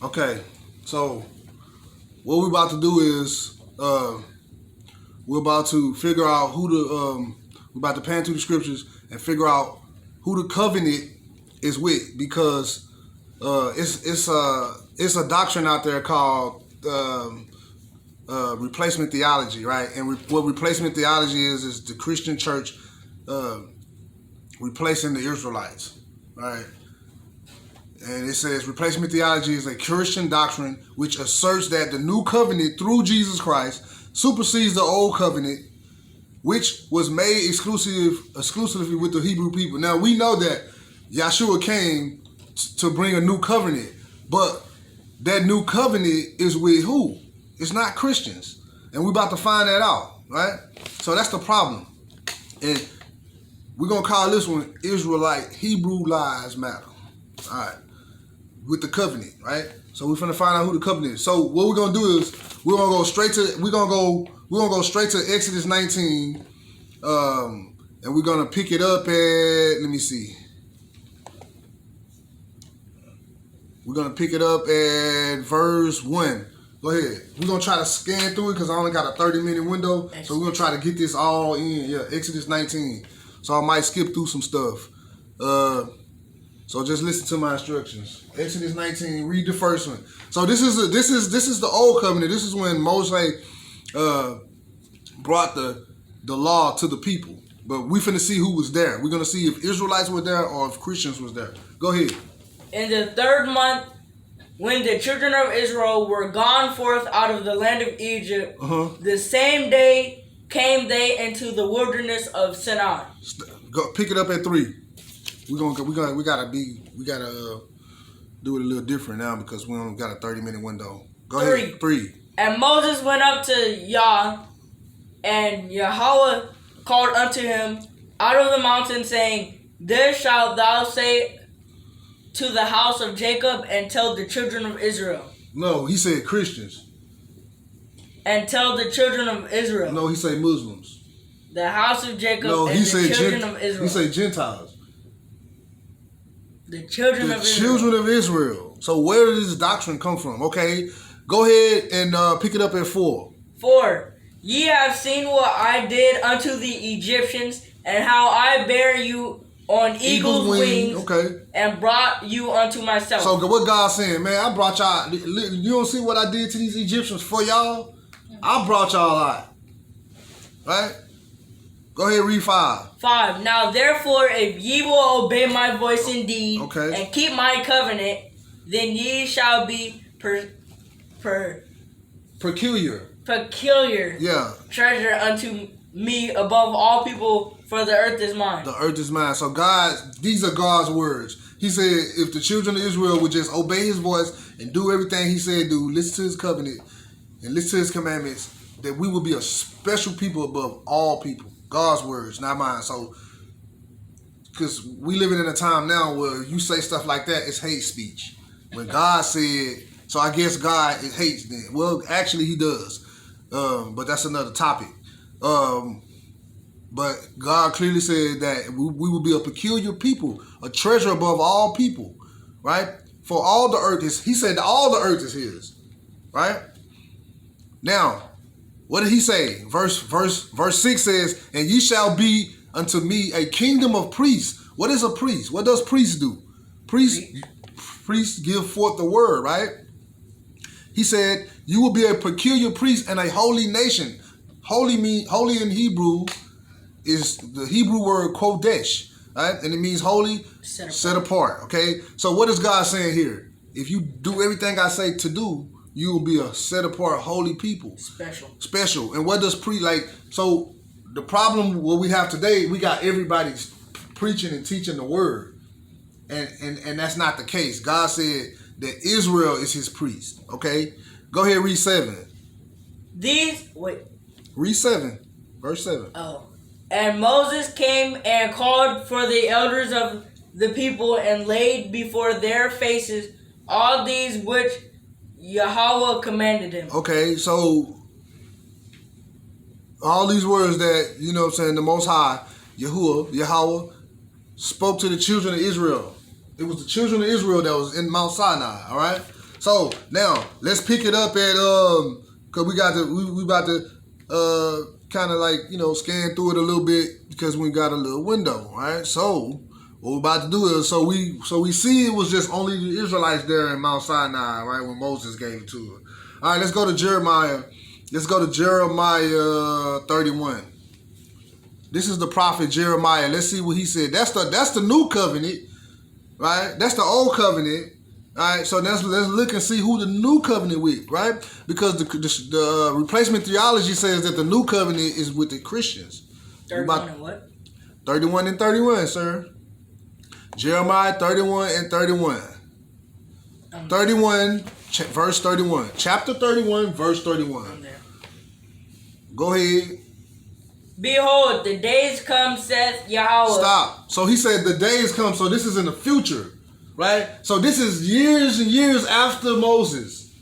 Okay, so what we're about to do is we're about to figure out who we're about to pan through the scriptures and figure out who the covenant is with, because it's a doctrine out there called replacement theology, right? And what replacement theology is the Christian church replacing the Israelites, right? And it says replacement theology is a Christian doctrine which asserts that the new covenant through Jesus Christ supersedes the old covenant, which was made exclusively with the Hebrew people. Now, we know that Yeshua came to bring a new covenant, but that new covenant is with who? It's not Christians. And we're about to find that out, right? So that's the problem. And we're going to call this one Israelite Hebrew Lives Matter. All right. With the covenant, right? So we're finna find out who the covenant is. So what we're gonna do is we're gonna go straight to Exodus 19, and we're gonna pick it up at, let me see. We're gonna pick it up at verse 1. Go ahead. We're gonna try to scan through it because I only got a 30-minute window. So we're gonna try to get this all in. Yeah, Exodus 19. So I might skip through some stuff. So just listen to my instructions. Exodus 19, read the first one. So this is the old covenant. This is when Moses brought the law to the people. But we finna see who was there. We're gonna see if Israelites were there or if Christians was there. Go ahead. In the 3rd month, when the children of Israel were gone forth out of the land of Egypt, the same day came they into the wilderness of Sinai. Go pick it up at 3. We gotta do it a little different now because we only got a 30-minute window. Go ahead. 3. And Moses went up to Yah, and Yahweh called unto him out of the mountain, saying, This shalt thou say to the house of Jacob, and tell the children of Israel. No, he said Christians. And tell the children of Israel. No, he said Muslims. The house of Jacob and the children of Israel. He said Gentiles. The children of Israel. Children of Israel. So where does this doctrine come from? Okay, go ahead and pick it up at 4. 4. Ye have seen what I did unto the Egyptians, and how I bare you on eagle's wings, and brought you unto myself. So what God's saying, man, I brought y'all. You don't see what I did to these Egyptians for y'all? I brought y'all out. Right? Go ahead, read 5. 5. Now therefore, if ye will obey my voice indeed, and keep my covenant, then ye shall be peculiar. Yeah. Treasure unto me above all people, for the earth is mine. The earth is mine. So God, these are God's words. He said, if the children of Israel would just obey his voice and do everything he said do, listen to his covenant and listen to his commandments, that we will be a special people above all people. God's words, not mine. So, because we living in a time now where you say stuff like that, it's hate speech. When God said, so I guess God hates then. Well, actually he does. But that's another topic. But God clearly said that we will be a peculiar people, a treasure above all people, right? For all the earth is, he said that all the earth is his, right? Now, what did he say? Verse 6 says, and ye shall be unto me a kingdom of priests. What is a priest? What does priests do? Priests give forth the word, right? He said, you will be a peculiar priest and a holy nation. Holy in Hebrew is the Hebrew word kodesh, right? And it means holy, set apart, okay? So what is God saying here? If you do everything I say to do, you will be a set apart holy people. Special. And what does so the problem what we have today, we got everybody preaching and teaching the word. And that's not the case. God said that Israel is his priest. Okay? Go ahead, read 7. Read 7. Verse 7. Oh. And Moses came and called for the elders of the people and laid before their faces all these which Yahweh commanded him. Okay, so all these words that, you know what I'm saying, the Most High, Yahweh, spoke to the children of Israel. It was the children of Israel that was in Mount Sinai, all right? So now let's pick it up at cause we about to kind of like, you know, scan through it a little bit because we got a little window, right? So what we're about to do is so we see it was just only the Israelites there in Mount Sinai, right, when Moses gave it to her. All right, let's go to Jeremiah. Let's go to Jeremiah 31. This is the prophet Jeremiah. Let's see what he said. That's the new covenant, right? That's the old covenant. All right, so let's look and see who the new covenant with, right? Because the replacement theology says that the new covenant is with the Christians. 31 and what? 31 and 31, sir. Jeremiah 31 and 31. 31, verse 31. Chapter 31, verse 31. Go ahead. Behold, the days come, saith Yahweh. Stop. So he said the days come. So this is in the future, right? So this is years and years after Moses,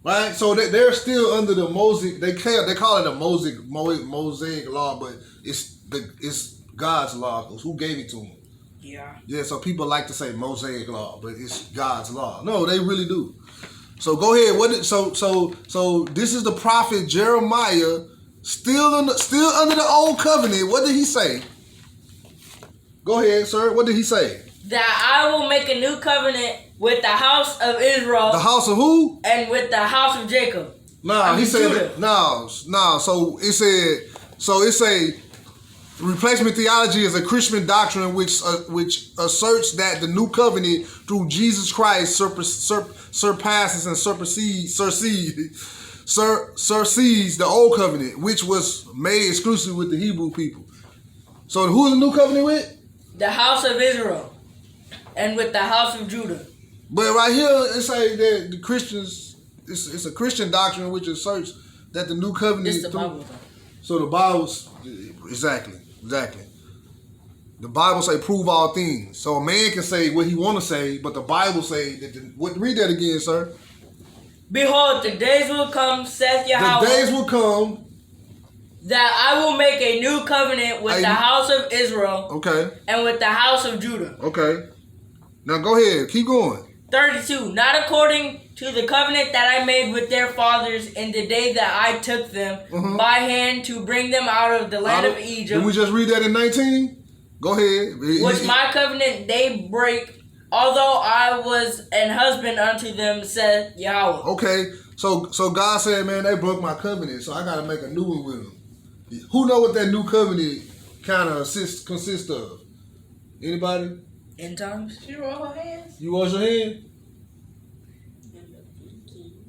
right? So they're still under the Mosaic. They call it a Mosaic law, but it's God's law. Because who gave it to them? Yeah. Yeah. So people like to say Mosaic law, but it's God's law. No, they really do. So go ahead. So this is the prophet Jeremiah. Still under the old covenant. What did he say? Go ahead, sir. What did he say? That I will make a new covenant with the house of Israel. The house of who? And with the house of Jacob. No, he said Judah. no. So it's a replacement theology is a Christian doctrine which asserts that the new covenant through Jesus Christ surpasses and supersedes the old covenant, which was made exclusive with the Hebrew people. So who is the new covenant with? The house of Israel. And with the house of Judah. But right here, it's like that the Christians, it's a Christian doctrine which asserts that the new covenant It's is the through. Bible, though. So the Bible's, exactly. The Bible say prove all things. So a man can say what he want to say, but the Bible say that. Read that again, sir. Behold, the days will come, saith Yahweh. The days will come. That I will make a new covenant with the house of Israel. Okay. And with the house of Judah. Okay. Now go ahead. Keep going. 32. Not according to the covenant that I made with their fathers in the day that I took them by hand to bring them out of the land of Egypt. Did we just read that in 19? Go ahead. Which my covenant they break, although I was an husband unto them, said Yahweh. Okay. So God said, man, they broke my covenant, so I got to make a new one with them. Who know what that new covenant kind of consists of? Anybody? End times? She rolled her hands. You wash your hand?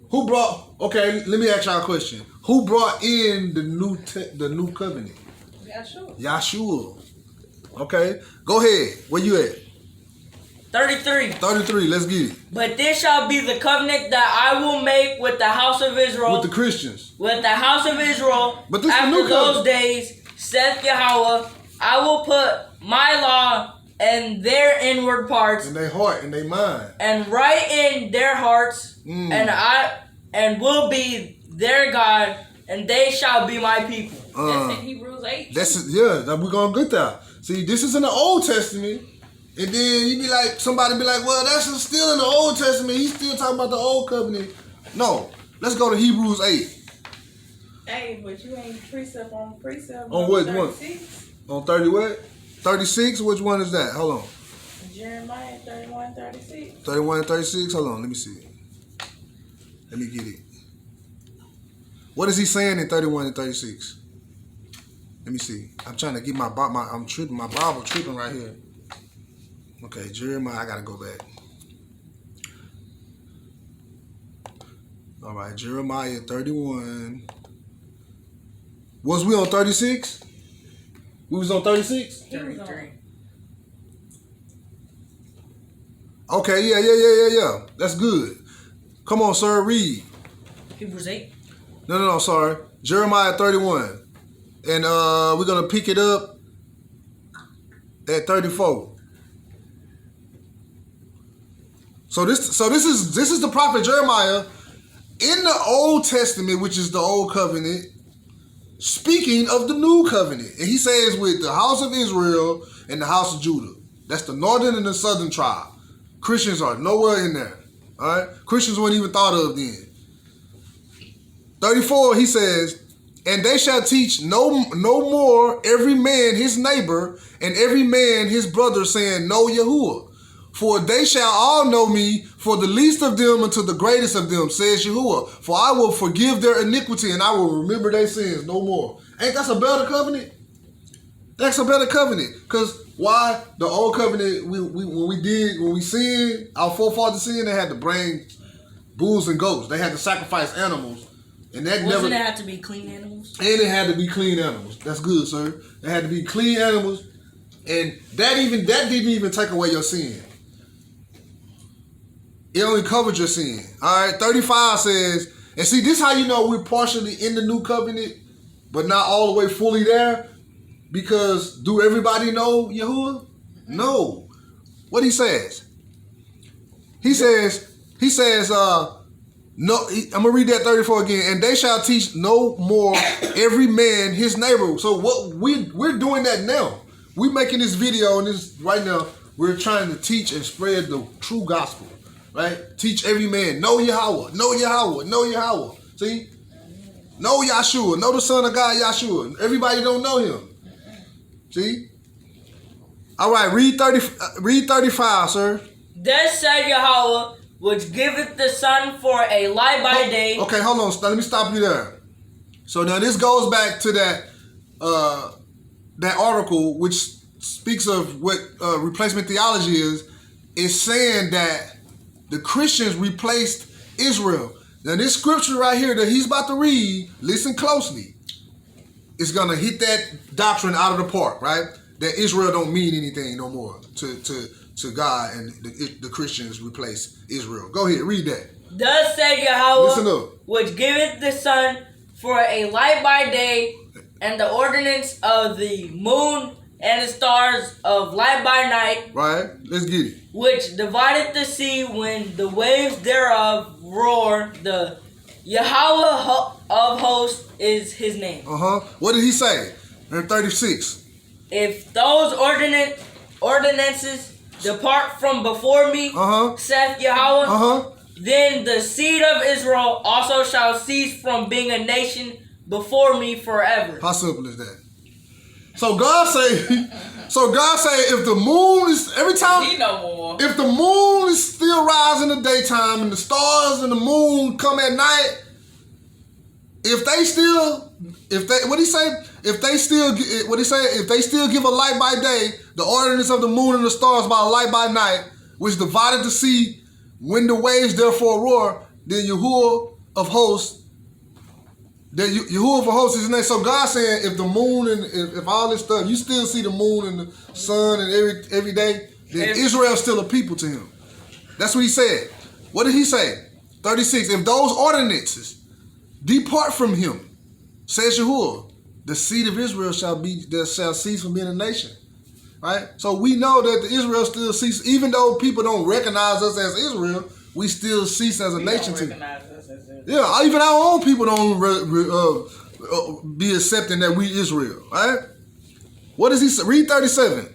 Who brought? Okay, let me ask y'all a question. Who brought in the new covenant? Yahshua. Okay, go ahead. Where you at? 33. 33. Let's get it. But this shall be the covenant that I will make with the house of Israel. With the Christians. With the house of Israel. But this after is the new those covenant. days, saith Yahweh, I will put my law in their inward parts. In their heart, in their mind. And write in their hearts, and will be their God, and they shall be my people. That's in Hebrews 8. We're gonna get that. See, this is in the Old Testament, and then you be like, somebody be like, well, that's still in the Old Testament. He's still talking about the Old Covenant. No, let's go to Hebrews 8. Hey, but you ain't precept on precept. On what 36. On 30 what? 36? Which one is that? Hold on. Jeremiah 31, 36. 31 and 36? Hold on, let me see. Let me get it. What is he saying in 31 and 36? Let me see. I'm trying to get my Bible tripping right here. Okay, Jeremiah, I gotta go back. All right, Jeremiah 31. Was we on 36? We was on 36? 33. Okay, yeah. That's good. Come on, sir, read. Hebrews 8. No, sorry. Jeremiah 31. And we're going to pick it up at 34. So this is the prophet Jeremiah in the Old Testament, which is the Old Covenant, speaking of the New Covenant. And he says with the house of Israel and the house of Judah. That's the northern and the southern tribe. Christians are nowhere in there. All right? Christians weren't even thought of then. 34, he says, and they shall teach no more every man his neighbor and every man his brother, saying, know Yahuwah. For they shall all know me, for the least of them unto the greatest of them, says Yahuwah. For I will forgive their iniquity, and I will remember their sins no more. Ain't that a better covenant? That's a better covenant. Because why? The old covenant, when we sinned, our forefathers sinned, they had to bring bulls and goats. They had to sacrifice animals. And that Doesn't it have to be clean animals? And it had to be clean animals. That's good, sir. It had to be clean animals. And that didn't even take away your sin. It only covered your sin. All right, 35 says, and see, this is how you know we're partially in the new covenant, but not all the way fully there. Because do everybody know Yahuwah? No. What he says? He says, no, I'm gonna read that 34 again. And they shall teach no more every man his neighbor. So what we're doing that now. We're making this video and this right now. We're trying to teach and spread the true gospel. Right? Teach every man. Know Yahweh. Know Yahweh. Know Yahweh. See? Know Yahshua. Know the Son of God, Yahshua. Everybody don't know him. See? All right. Read 35, sir. Thus said Yahweh, which giveth the sun for a light by day. Okay, hold on. Let me stop you there. So now this goes back to that article which speaks of what replacement theology is. It's saying that the Christians replaced Israel. Now this scripture right here that he's about to read, listen closely. It's gonna hit that doctrine out of the park, right? That Israel don't mean anything no more to God, and the Christians replace Israel. Go ahead, read that. Thus said Yahweh, listen up. Which giveth the sun for a light by day, and the ordinance of the moon and the stars of light by night. Right, let's get it. Which divideth the sea when the waves thereof roar. The Yahweh of hosts is his name. What did he say in 36? If those ordinances depart from before me, saith Yahweh, then the seed of Israel also shall cease from being a nation before me forever. How simple is that? So God say, if the moon is every time, He know more. if the moon is still rising in the daytime and the stars and the moon come at night, if they still give a light by day, the ordinance of the moon and the stars by a light by night, which divided the sea when the waves therefore roar, then Yahuwah of hosts. Yahuwah for hosts is his name. So God saying, if the moon and if all this stuff, you still see the moon and the sun and every day, then Israel's still a people to him. That's what he said. What did he say? 36. If those ordinances depart from him, says Yahuwah, the seed of Israel shall cease from being a nation. Right? So we know that the Israel still cease, even though people don't recognize us as Israel, we still cease as a nation to them. Yeah, even our own people don't be accepting that we Israel, right? What does he say? Read 37.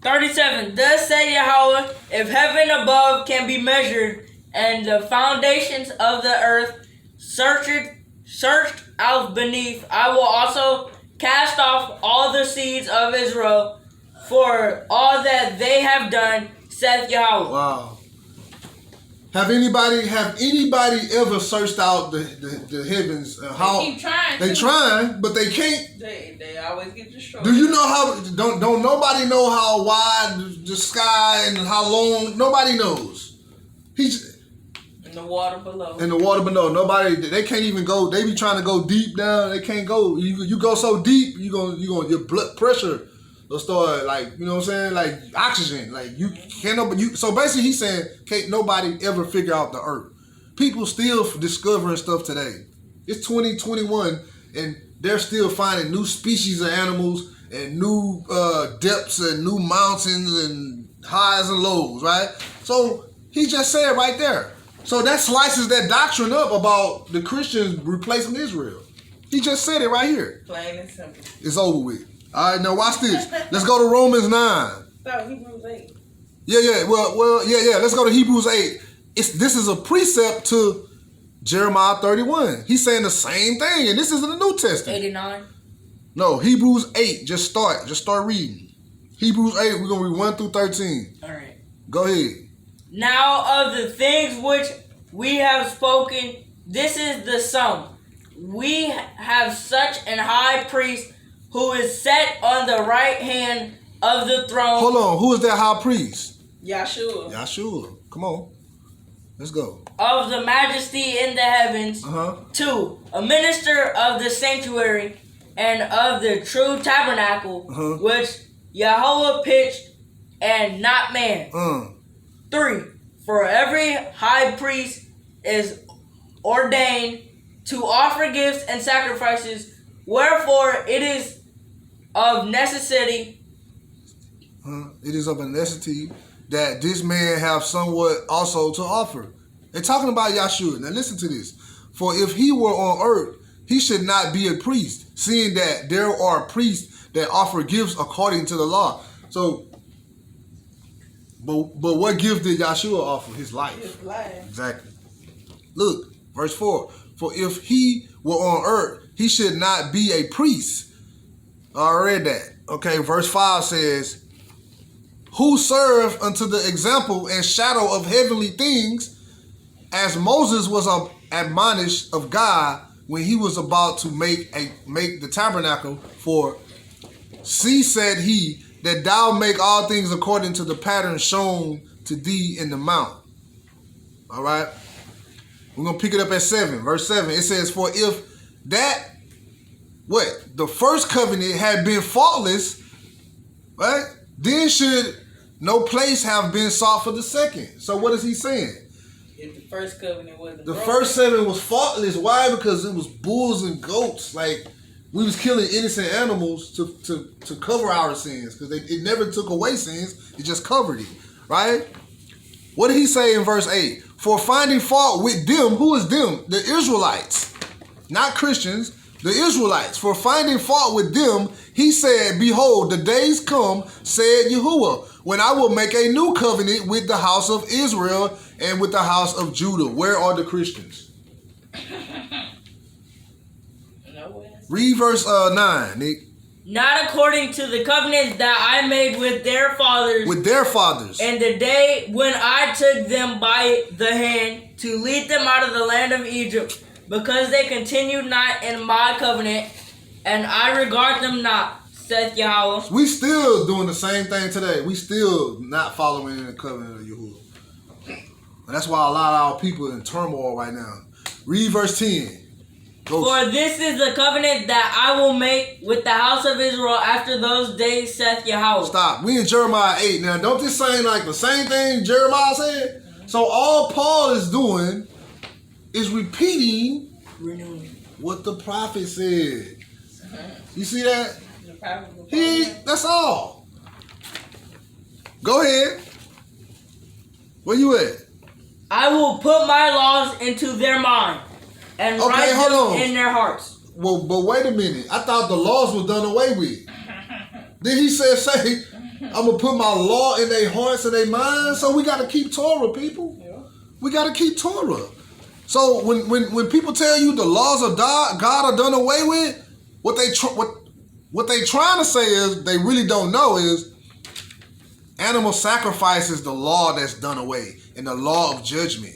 37. Thus say Yahweh, if heaven above can be measured, and the foundations of the earth searched out beneath, I will also cast off all the seeds of Israel for all that they have done, saith Yahweh. Wow. Have anybody ever searched out the heavens? How They keep trying. They trying, but they can't. They always get destroyed. Do you know how? Don't nobody know how wide the sky and how long? Nobody knows. He's in the water below. in the water below. Nobody. They can't even go. They be trying to go deep down. They can't go. You go so deep, your blood pressure will start, like, you know what I'm saying, like oxygen. Like you can't. So basically, he's saying can't nobody ever figure out the earth. People still discovering stuff today. It's 2021 and they're still finding new species of animals and new depths and new mountains and highs and lows, right? So he just said right there. So that slices that doctrine up about the Christians replacing Israel. He just said it right here. Plain and simple. It's over with. All right, now watch this. Let's go to Romans 9. So Hebrews 8. Yeah. Well, yeah. Let's go to Hebrews 8. this is a precept to Jeremiah 31. He's saying the same thing, and this is in the New Testament. 89. No, Hebrews 8. Just start reading. Hebrews 8, we're going to read 1 through 13. All right. Go ahead. Now of the things which we have spoken, this is the sum. We have such an high priest who is set on the right hand of the throne. Hold on. Who is that high priest? Yahshua. Yahshua. Come on. Let's go. Of the majesty in the heavens. 2, a minister of the sanctuary and of the true tabernacle, which Yahweh pitched and not man. 3, for every high priest is ordained to offer gifts and sacrifices, wherefore it is of necessity. It is of a necessity that this man have somewhat also to offer. They're talking about Yahshua. Now listen to this. For if he were on earth, he should not be a priest, seeing that there are priests that offer gifts according to the law. So, but what gift did Yahshua offer? His life. His life. Exactly. Look, verse 4. For if he were on earth, he should not be a priest. I read that. Okay, verse 5 says, who serve unto the example and shadow of heavenly things, as Moses was admonished of God when he was about to make the tabernacle. For see, said he, that thou make all things according to the pattern shown to thee in the mount. All right. We're going to pick it up at 7. Verse 7. It says, for if that, the first covenant had been faultless, right? Then should no place have been sought for the second. So what is he saying? If the first covenant wasn't The broken. first 7 was faultless. Why? Because it was bulls and goats. Like, we was killing innocent animals to cover our sins. Because it never took away sins. It just covered it. Right? What did he say in verse 8? For finding fault with them. Who is them? The Israelites. Not Christians. The Israelites. For finding fault with them, he said, behold, the days come, said Yahuwah, when I will make a new covenant with the house of Israel and with the house of Judah. Where are the Christians? Nowhere. Read verse 9, Nick. Not according to the covenant that I made with their fathers. With their fathers. And the day when I took them by the hand to lead them out of the land of Egypt, because they continued not in my covenant, and I regard them not, saith Yahweh. We still doing the same thing today. We still not following in the covenant of Yahuwah. And that's why a lot of our people are in turmoil right now. Read verse 10. Go. For this is the covenant that I will make with the house of Israel after those days, saith Yahweh. Stop. We in Jeremiah 8 now. Don't this sound like the same thing Jeremiah said? So all Paul is doing is repeating what the prophet said. You see that? That's all. Go ahead. Where you at? I will put my laws into their mind and write them in their hearts. Well, but wait a minute. I thought the laws were done away with. Then he say, I'm going to put my law in their hearts and their minds. So we got to keep Torah, people. Yeah. We got to keep Torah. So when people tell you the laws of God are done away with, what they trying to say is, they really don't know is, animal sacrifice is the law that's done away and the law of judgment.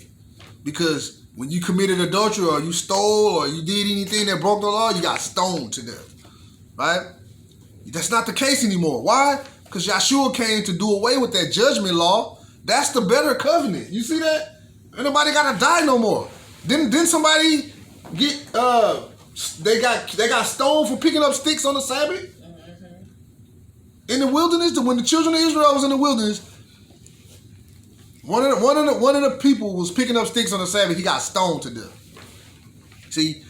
Because when you committed adultery or you stole or you did anything that broke the law, you got stoned to death. Right? That's not the case anymore. Why? Because Yahshua came to do away with that judgment law. That's the better covenant. You see that? Ain't nobody got to die no more. Didn't somebody get they got stoned for picking up sticks on the Sabbath? In the wilderness, when the children of Israel was in the wilderness, one of the people was picking up sticks on the Sabbath. He got stoned to death. See,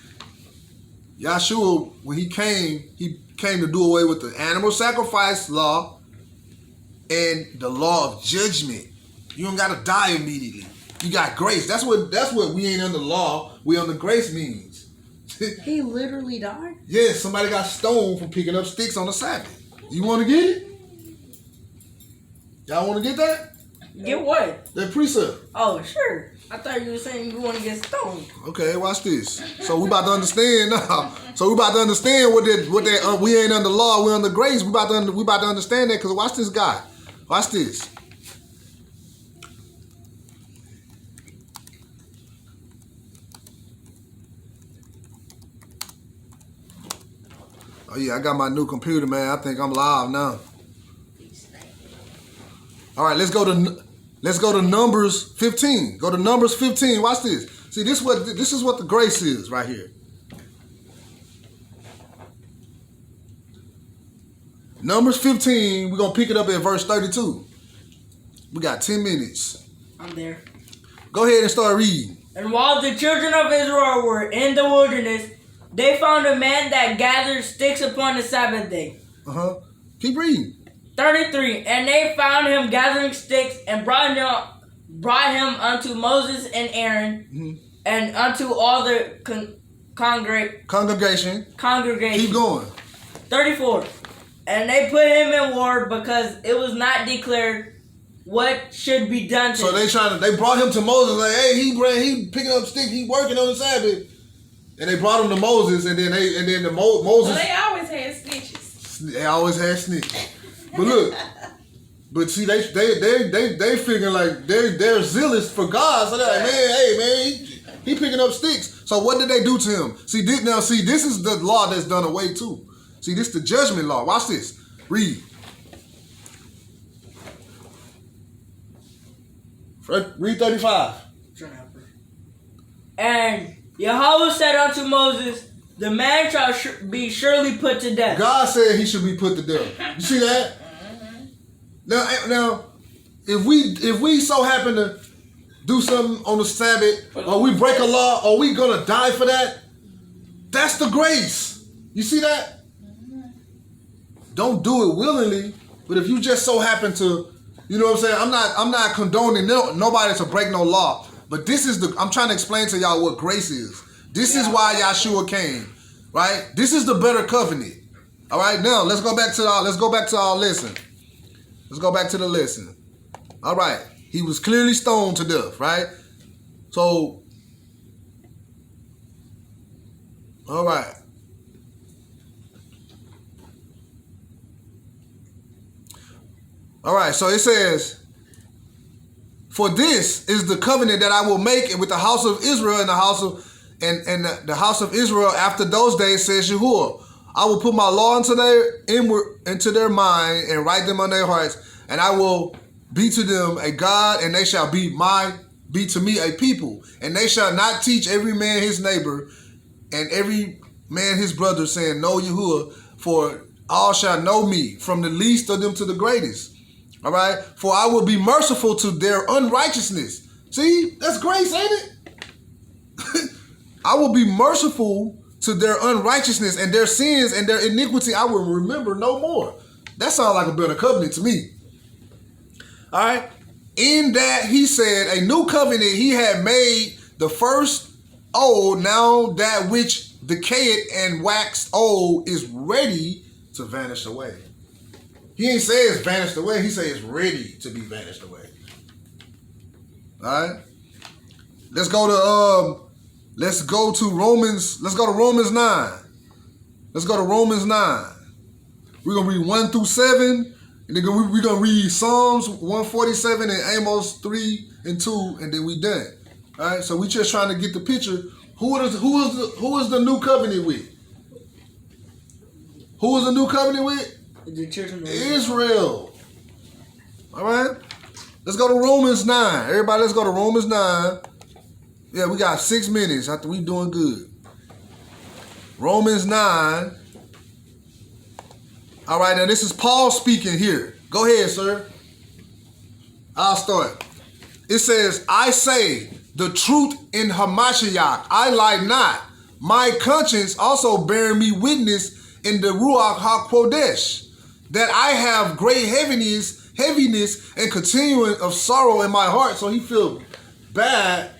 Yahshua, when he came to do away with the animal sacrifice law and the law of judgment. You don't gotta die immediately. You got grace. That's what we ain't under law. We under grace means. He literally died? Yes, somebody got stoned for picking up sticks on the Sabbath. You want to get it? Y'all want to get that? Get what? That precept. Oh, sure. I thought you were saying you want to get stoned. Okay, watch this. So we about to understand now. So we about to understand we ain't under law, we under grace. We about to understand that because watch this guy. Watch this. Oh yeah, I got my new computer, man. I think I'm live now. All right, let's go to Numbers 15. Go to Numbers 15. Watch this. See, this is what the grace is right here. Numbers 15, we're going to pick it up at verse 32. We got 10 minutes. I'm there. Go ahead and start reading. And while the children of Israel were in the wilderness, they found a man that gathered sticks upon the Sabbath day. Keep reading. 33. And they found him gathering sticks and brought him unto Moses and Aaron and unto all the Congregation. Keep going. 34. And they put him in ward because it was not declared what should be done to him. So they brought him to Moses like, hey, he picking up sticks, he working on the Sabbath. And they brought him to Moses, and then Moses. Well, they always had snitches. They always had snitches. But look, see, they figuring like they're zealous for God. So they're like, man, hey man, he picking up sticks. So what did they do to him? See, this is the law that's done away too. See, this is the judgment law. Watch this. Read. Read 35. And Yahweh said unto Moses, the man shall be surely put to death. God said he should be put to death. You see that? Now, if we so happen to do something on the Sabbath, or we break a law, are we gonna die for that? That's the grace. You see that? Don't do it willingly, but if you just so happen to, you know what I'm saying? I'm not condoning nobody to break no law, but I'm trying to explain to y'all what grace is. This is why Yahshua came, right? This is the better covenant. All right, now let's go back to our lesson. Let's go back to the lesson. All right, he was clearly stoned to death, right? So, all right. All right, so it says, for this is the covenant that I will make with the house of Israel and the house of Israel after those days, says Yahuwah. I will put my law into their mind and write them on their hearts, and I will be to them a God, and they shall be to me a people. And they shall not teach every man his neighbor and every man his brother, saying, know Yahuwah, for all shall know me, from the least of them to the greatest. All right? For I will be merciful to their unrighteousness. See? That's grace, ain't it? I will be merciful to their unrighteousness, and their sins and their iniquity I will remember no more. That sounds like a better covenant to me. All right? In that he said, a new covenant he had made, the first old, now that which decayed and waxed old is ready to vanish away. He ain't say it's vanished away. He say it's ready to be vanished away. All right? Let's go to Romans 9. Let's go to Romans 9. We're going to read 1 through 7. And then we're going to read Psalms 147 and Amos 3 and 2. And then we done. All right? So we just trying to get the picture. Who is the new covenant with? Who is the new covenant with? The children of Israel. All right? Let's go to Romans 9. Everybody, let's go to Romans 9. Yeah, we got 6 minutes after we doing good. Romans 9. All right, now this is Paul speaking here. Go ahead, sir. I'll start. It says, I say the truth in Hamashiach. I lie not. My conscience also bearing me witness in the Ruach HaKodesh, that I have great heaviness and continuing of sorrow in my heart. So he feel bad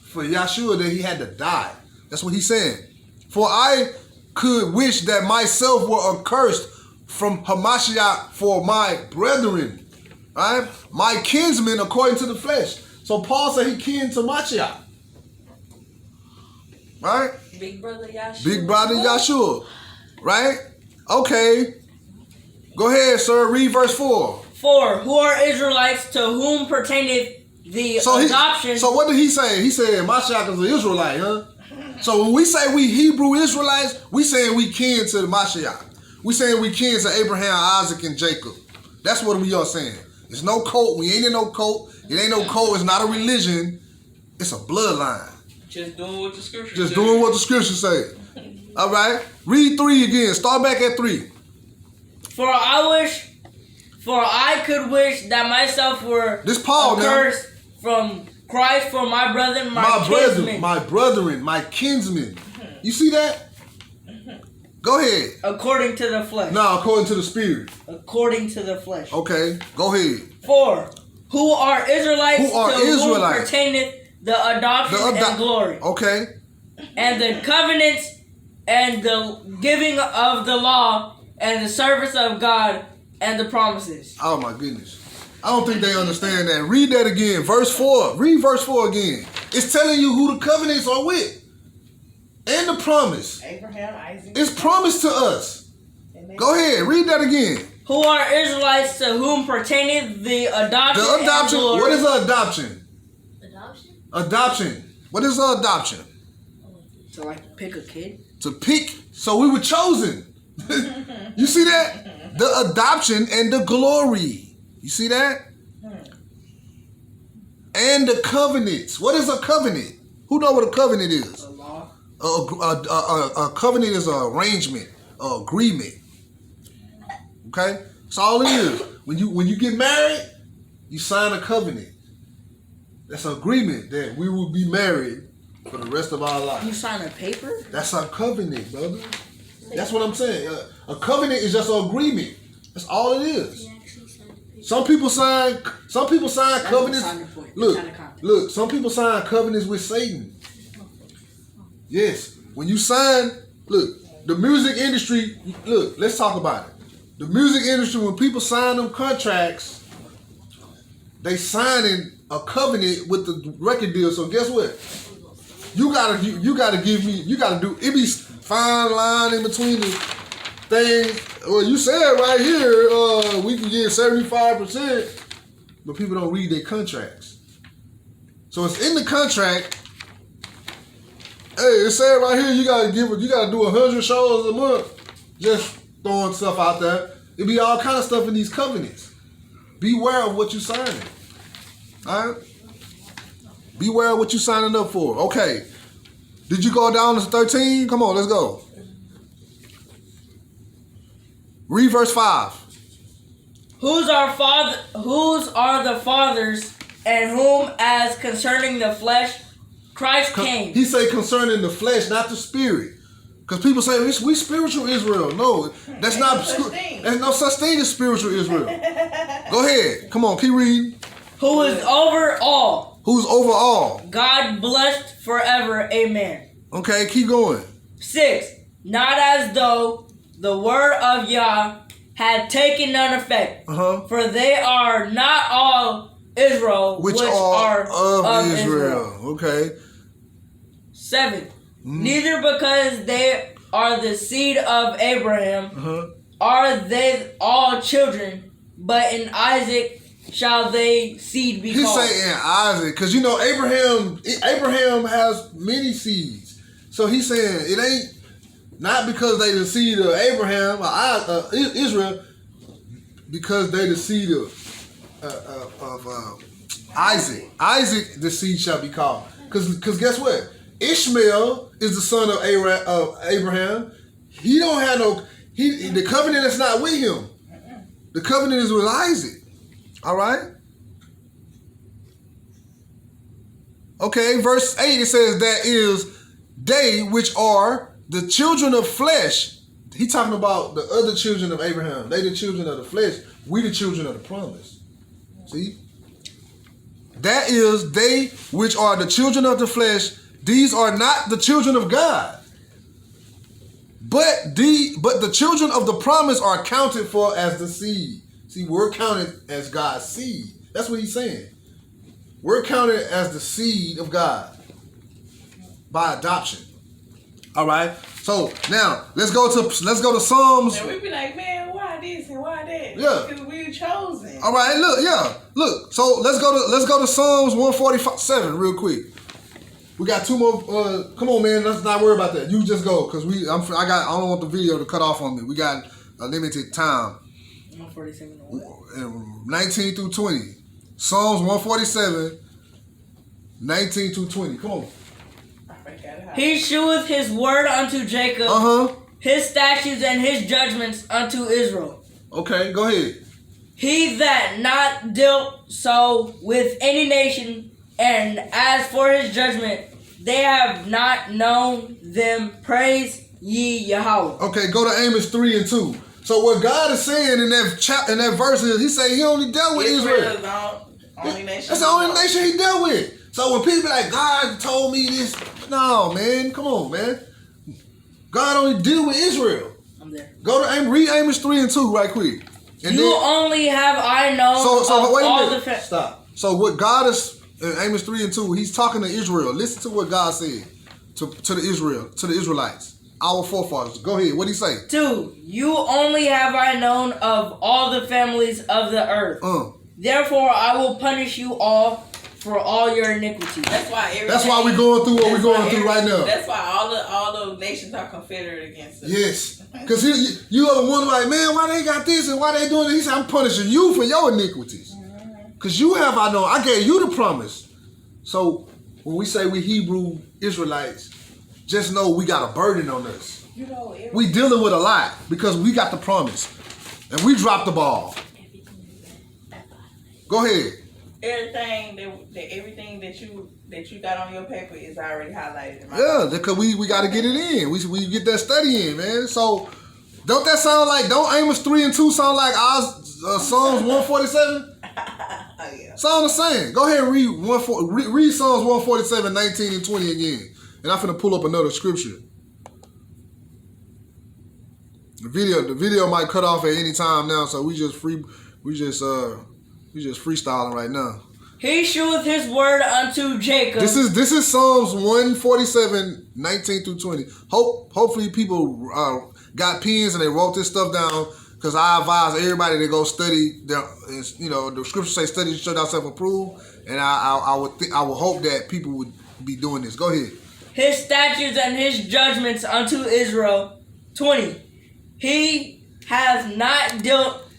for Yahshua that he had to die. That's what he's saying. For I could wish that myself were accursed from Hamashiach for my brethren, right? My kinsmen according to the flesh. So Paul said he kin to Mashiach. Right? Big brother Yahshua. Big brother Yahshua. Right? Okay. Go ahead, sir. Read verse 4. 4. Who are Israelites to whom pertaineth the adoption? So what did he say? He said Mashiach is an Israelite, huh? So when we say we Hebrew Israelites, we saying we kin to the Mashiach. We saying we kin to Abraham, Isaac, and Jacob. That's what we are saying. It's no cult. We ain't in no cult. It ain't no cult. It's not a religion. It's a bloodline. Just doing what the scripture Just doing what the scripture say. All right. Read 3 again. Start back at 3. For I could wish that myself were This Paul now. accursed from Christ for my brethren, my kinsmen. My brethren, my kinsmen. You see that? Go ahead. According to the flesh. No, according to the spirit. According to the flesh. Okay, go ahead. 4. Who are Israelites Who are to Israelites? whom pertaineth the adoption and glory. Okay. And the covenants and the giving of the law and the service of God and the promises. Oh my goodness. I don't think they understand that. Read that again. Verse 4. Read verse 4 again. It's telling you who the covenants are with. And the promise. Abraham, Isaac. It's promised to us. Go ahead. Read that again. Who are Israelites to whom pertaineth the adoption The adoption. and glory. What is an adoption? Adoption? Adoption. What is an adoption? To like pick a kid? To pick. So we were chosen. You see that? The adoption and the glory. You see that? And the covenants. What is a covenant? Who know what a covenant is? The law. A covenant is an arrangement, an agreement. Okay? That's all it is. When you get married, you sign a covenant. That's an agreement that we will be married for the rest of our life. You sign a paper? That's a covenant, brother. That's what I'm saying. A covenant is just an agreement. That's all it is. Some people sign covenants. Look, some people sign covenants with Satan. Yes. When you sign, look, the music industry, look, let's talk about it. The music industry, when people sign them contracts, they signing a covenant with the record deal. So guess what? You gotta do it be fine line in between the things. Well, you said right here, we can get 75%, but people don't read their contracts. So it's in the contract. Hey, it said right here you gotta do 100 shows a month. Just throwing stuff out there. It be all kind of stuff in these covenants. Beware of what you signing. All right? Beware of what you signing up for. Okay. Did you go down to 13? Come on, let's go. Read verse 5. Whose are the fathers, and whom, as concerning the flesh, Christ came. He say concerning the flesh, not the spirit. Because people say we spiritual Israel. No, that's not. There's no such thing as spiritual Israel. Go ahead. Come on, keep reading. Who is over all. Who's over all. God blessed forever. Amen. Okay, keep going. 6. Not as though the word of Yah had taken none effect. For they are not all Israel, which are of Israel. Okay. 7. Neither because they are the seed of Abraham are they all children, but in Isaac shall they seed be called. He's saying Isaac, because you know Abraham has many seeds. So he's saying it ain't not because they the seed of Abraham or Israel, because they the seed of Isaac. Isaac, the seed shall be called. Because guess what? Ishmael is the son of Abraham. He don't have the covenant is not with him. The covenant is with Isaac. All right? Okay, verse 8, it says, that is they which are the children of flesh. He talking about the other children of Abraham. They the children of the flesh. We the children of the promise. See? That is they which are the children of the flesh. These are not the children of God. But the children of the promise are counted for as the seed. See, we're counted as God's seed. That's what he's saying. We're counted as the seed of God by adoption. All right. So now let's go to Psalms. And we be like, man, why this and why that? Yeah. Because we're chosen. All right. Look. So let's go to Psalms 147 real quick. We got two more. Come on, man. Let's not worry about that. You just go, cause I don't want the video to cut off on me. We got a limited time. 147. 19 through 20. Psalms 147, 19 through 20. Come on. He sheweth his word unto Jacob, his statutes and his judgments unto Israel. Okay, go ahead. He that not dealt so with any nation, and as for his judgment, they have not known them. Praise ye Yahweh. Okay, go to Amos 3 and 2. So what God is saying in that verse is, he say he only dealt with Israel. That's the only nation he dealt with. So when people be like, God told me this, no, man, come on, man. God only deal with Israel. I'm there. Go to read Amos 3 and 2 right quick. And you only have I known so wait a all minute. the Stop. So what God is in Amos 3 and 2, he's talking to Israel. Listen to what God said to the Israelites, our forefathers. Go ahead. What did he say? 2. You only have I known of all the families of the earth. Therefore I will punish you all for all your iniquities. That's why we're going through what we're going through right now. That's why all the nations are confederate against us. Yes. Because you are the one like, man, why they got this and why they doing it? He said, I'm punishing you for your iniquities. Because you have, I know, I gave you the promise. So when we say we Hebrew Israelites, just know we got a burden on us. We dealing with a lot because we got the promise. And we dropped the ball. Go ahead. Everything that you got on your paper is already highlighted. Yeah, because we got to get it in. We get that study in, man. So don't Amos 3 and 2 sound like Psalms 147? Yeah. Sound the same. Go ahead and read Psalms 147, 19 and 20 again. And I'm finna pull up another scripture. The video might cut off at any time now, so we just freestyling right now. He sheweth his word unto Jacob. This is Psalms 147, 19 through 20. Hopefully people got pens and they wrote this stuff down, because I advise everybody to go study. The scriptures say study to show thyself approved, and I would hope that people would be doing this. Go ahead. His statutes and his judgments unto Israel. 20. He has not dealt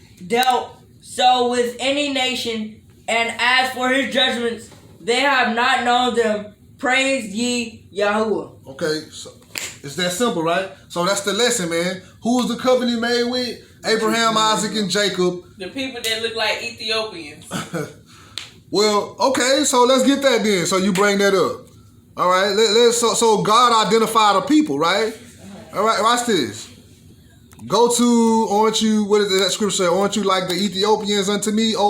so with any nation, and as for his judgments, they have not known them. Praise ye Yahweh. Okay, so it's that simple, right? So that's the lesson, man. Who was the covenant made with? Abraham, Isaac, and Jacob. The people that look like Ethiopians. Well, okay, so let's get that then. So you bring that up. All right, so God identified a people, right? All right, watch this. Go to, what does that scripture say? Aren't you like the Ethiopians unto me? Oh,